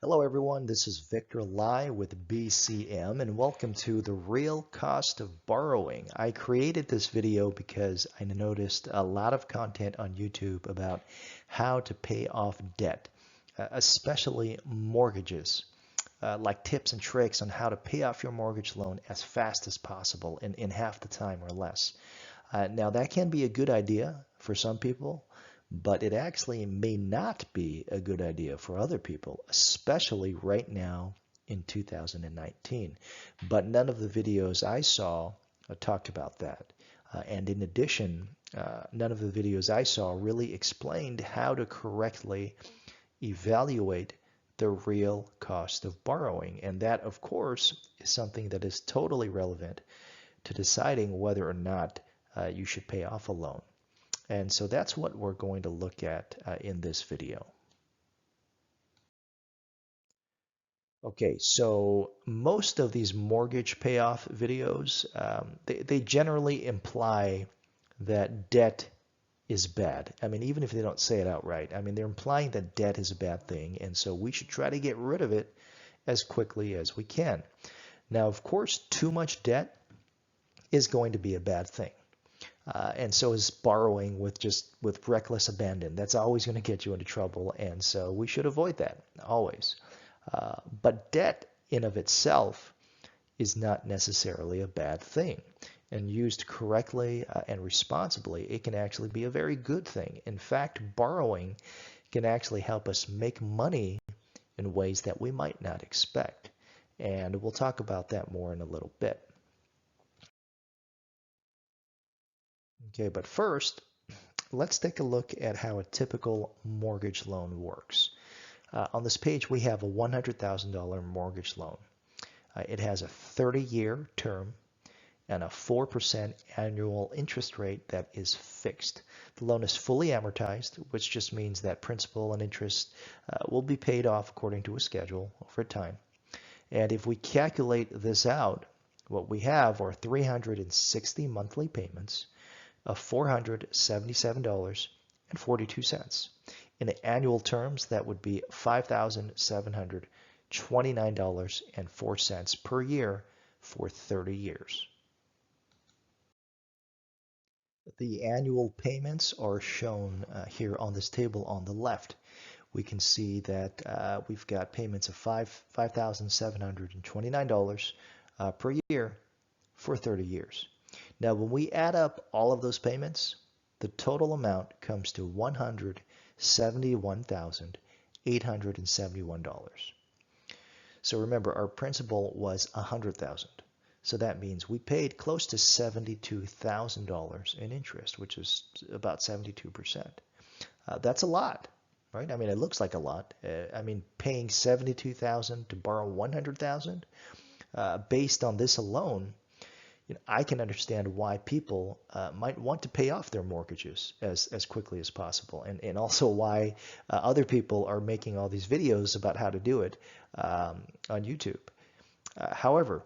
Hello everyone, this is Victor Lai with BCM and welcome to the real cost of borrowing. I created this video because I noticed a lot of content on YouTube about how to pay off debt, especially mortgages, like tips and tricks on how to pay off your mortgage loan as fast as possible in half the time or less. Now that can be a good idea for some people, but it actually may not be a good idea for other people, especially right now in 2019. But none of the videos I saw talked about that. And in addition, none of the videos I saw really explained how to correctly evaluate the real cost of borrowing. And that, of course, is something that is totally relevant to deciding whether or not you should pay off a loan. And so that's what we're going to look at in this video. Okay, so most of these mortgage payoff videos, they generally imply that debt is bad. I mean, even if they don't say it outright, I mean, they're implying that debt is a bad thing, and so we should try to get rid of it as quickly as we can. Now, of course, too much debt is going to be a bad thing. And so is borrowing with reckless abandon. That's always going to get you into trouble, and so we should avoid that always. But debt in of itself is not necessarily a bad thing. And used correctly and responsibly, it can actually be a very good thing. In fact, borrowing can actually help us make money in ways that we might not expect. And we'll talk about that more in a little bit. Okay, but first, let's take a look at how a typical mortgage loan works. On this page, we have a $100,000 mortgage loan. It has a 30-year term and a 4% annual interest rate that is fixed. The loan is fully amortized, which just means that principal and interest will be paid off according to a schedule over time. And if we calculate this out, what we have are 360 monthly payments of $477.42. In annual terms, that would be $5,729.04 per year for 30 years. The annual payments are shown here on this table on the left. We can see that we've got payments of $5,729 per year for 30 years. Now, when we add up all of those payments, the total amount comes to $171,871. So remember, our principal was $100,000. So that means we paid close to $72,000 in interest, which is about 72%. That's a lot, right? I mean, it looks like a lot. I mean, paying $72,000 to borrow $100,000, based on this alone, I can understand why people might want to pay off their mortgages as quickly as possible, and also why other people are making all these videos about how to do it on YouTube. However,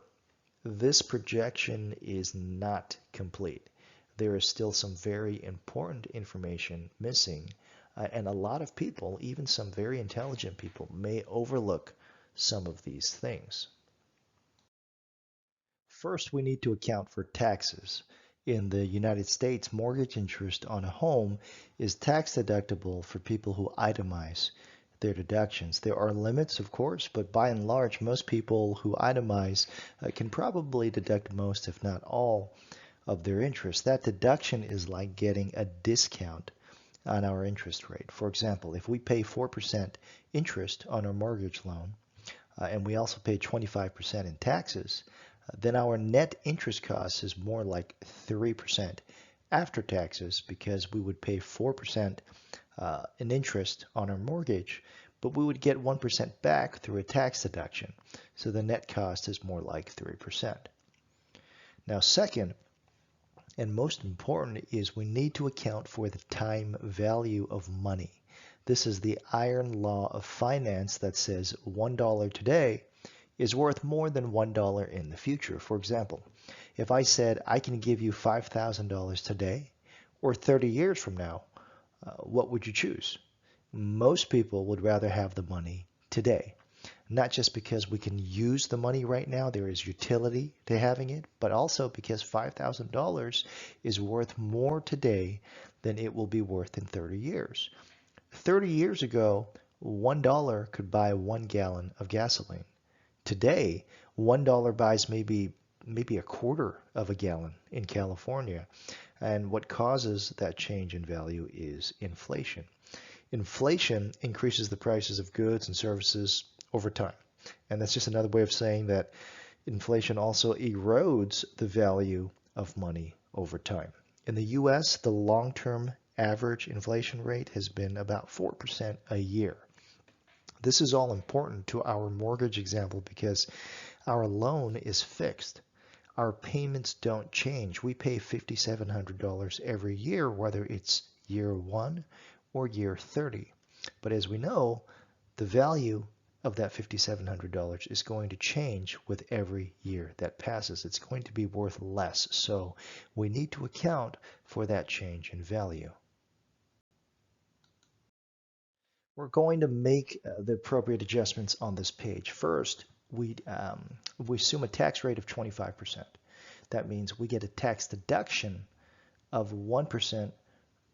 this projection is not complete. There is still some very important information missing, and a lot of people, even some very intelligent people, may overlook some of these things. First, we need to account for taxes. In the United States, mortgage interest on a home is tax deductible for people who itemize their deductions. There are limits, of course, but by and large, most people who itemize can probably deduct most, if not all, of their interest. That deduction is like getting a discount on our interest rate. For example, if we pay 4% interest on our mortgage loan, and we also pay 25% in taxes, then our net interest cost is more like 3% after taxes, because we would pay 4% in interest on our mortgage, but we would get 1% back through a tax deduction. So the net cost is more like 3%. Now, second, and most important, is we need to account for the time value of money. This is the iron law of finance that says $1 today is worth more than $1 in the future. For example, if I said I can give you $5,000 today or 30 years from now, what would you choose? Most people would rather have the money today. not just because we can use the money right now, there is utility to having it, but also because $5,000 is worth more today than it will be worth in 30 years. 30 years ago, $1 could buy 1 gallon of gasoline. Today, $1 buys maybe a quarter of a gallon in California. And what causes that change in value is inflation. Inflation increases the prices of goods and services over time. And that's just another way of saying that inflation also erodes the value of money over time. In the US, the long-term average inflation rate has been about 4% a year. This is all important to our mortgage example because our loan is fixed. Our payments don't change. We pay $5,700 every year, whether it's year 1 or year 30. But as we know, the value of that $5,700 is going to change with every year that passes. It's going to be worth less. So we need to account for that change in value. We're going to make the appropriate adjustments on this page. First, we assume a tax rate of 25%. That means we get a tax deduction of 1%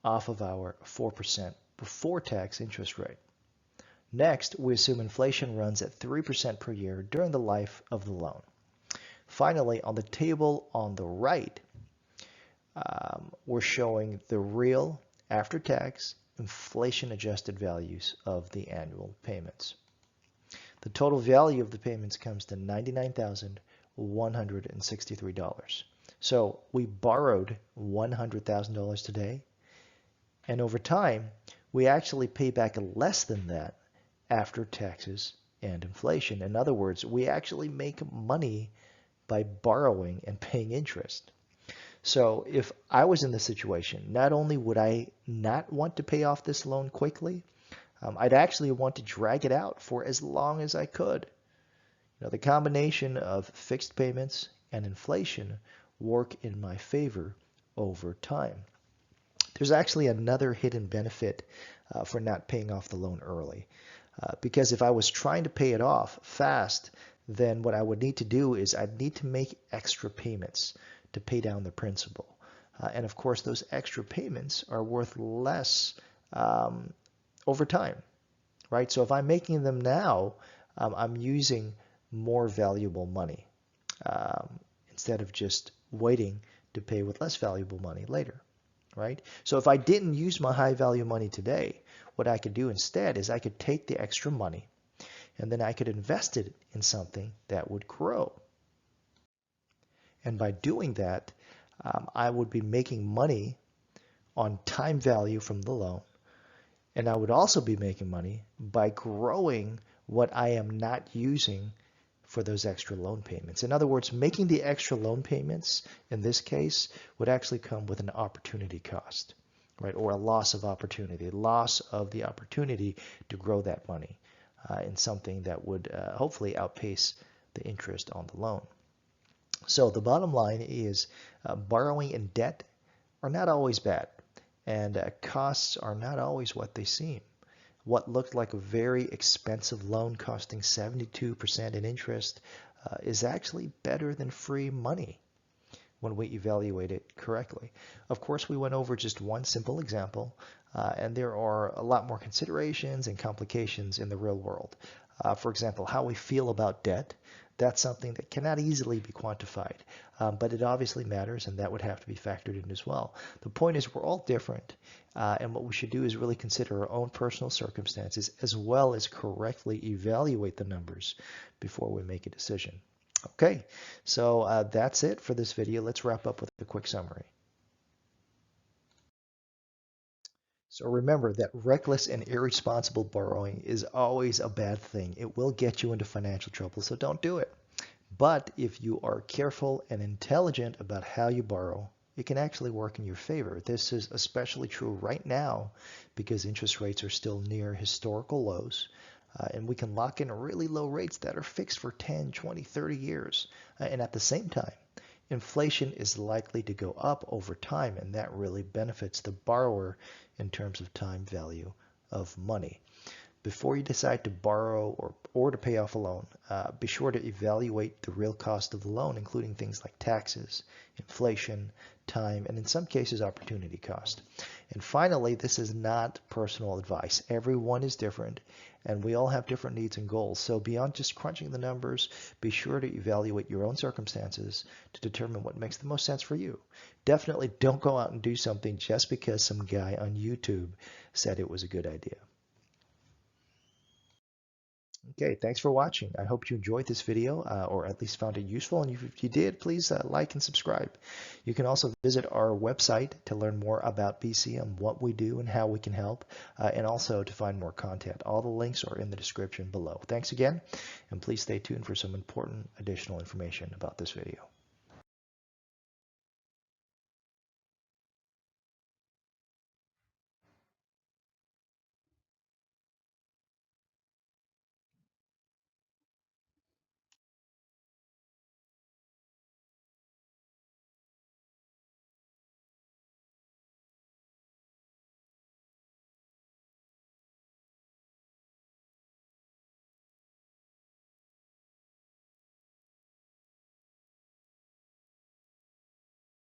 off of our 4% before tax interest rate. Next, we assume inflation runs at 3% per year during the life of the loan. Finally, on the table on the right, we're showing the real after-tax inflation-adjusted values of the annual payments. The total value of the payments comes to $99,163. So we borrowed $100,000 today, and over time, we actually pay back less than that after taxes and inflation. In other words, we actually make money by borrowing and paying interest. So if I was in this situation, not only would I not want to pay off this loan quickly, I'd actually want to drag it out for as long as I could. The combination of fixed payments and inflation work in my favor over time. There's actually another hidden benefit for not paying off the loan early. Because if I was trying to pay it off fast, then what I would need to do is I'd need to make extra payments to pay down the principal. And of course, those extra payments are worth less over time, right? So if I'm making them now, I'm using more valuable money instead of just waiting to pay with less valuable money later, right? So if I didn't use my high value money today, what I could do instead is I could take the extra money and then I could invest it in something that would grow. And by doing that, I would be making money on time value from the loan. And I would also be making money by growing what I am not using for those extra loan payments. In other words, making the extra loan payments in this case would actually come with an opportunity cost, right? Or a loss of opportunity, loss of the opportunity to grow that money in something that would hopefully outpace the interest on the loan. So the bottom line is borrowing and debt are not always bad, and costs are not always what they seem. What looked like a very expensive loan costing 72% in interest is actually better than free money when we evaluate it correctly. Of course, we went over just one simple example, and there are a lot more considerations and complications in the real world. For example, how we feel about debt. That's something that cannot easily be quantified, but it obviously matters, and that would have to be factored in as well. The point is we're all different, and what we should do is really consider our own personal circumstances as well as correctly evaluate the numbers before we make a decision. Okay, so that's it for this video. Let's wrap up with a quick summary. So remember that reckless and irresponsible borrowing is always a bad thing. It will get you into financial trouble, so don't do it. But if you are careful and intelligent about how you borrow, it can actually work in your favor. This is especially true right now because interest rates are still near historical lows. And we can lock in really low rates that are fixed for 10, 20, 30 years. And at the same time, inflation is likely to go up over time, and that really benefits the borrower in terms of time value of money. Before you decide to borrow or to pay off a loan, be sure to evaluate the real cost of the loan, including things like taxes, inflation, time, and in some cases, opportunity cost. And finally, this is not personal advice. Everyone is different, and we all have different needs and goals. So beyond just crunching the numbers, be sure to evaluate your own circumstances to determine what makes the most sense for you. Definitely don't go out and do something just because some guy on YouTube said it was a good idea. Okay, thanks for watching. I hope you enjoyed this video or at least found it useful. And if you did, please like and subscribe. You can also visit our website to learn more about BC, what we do and how we can help, and also to find more content. All the links are in the description below. Thanks again, and please stay tuned for some important additional information about this video.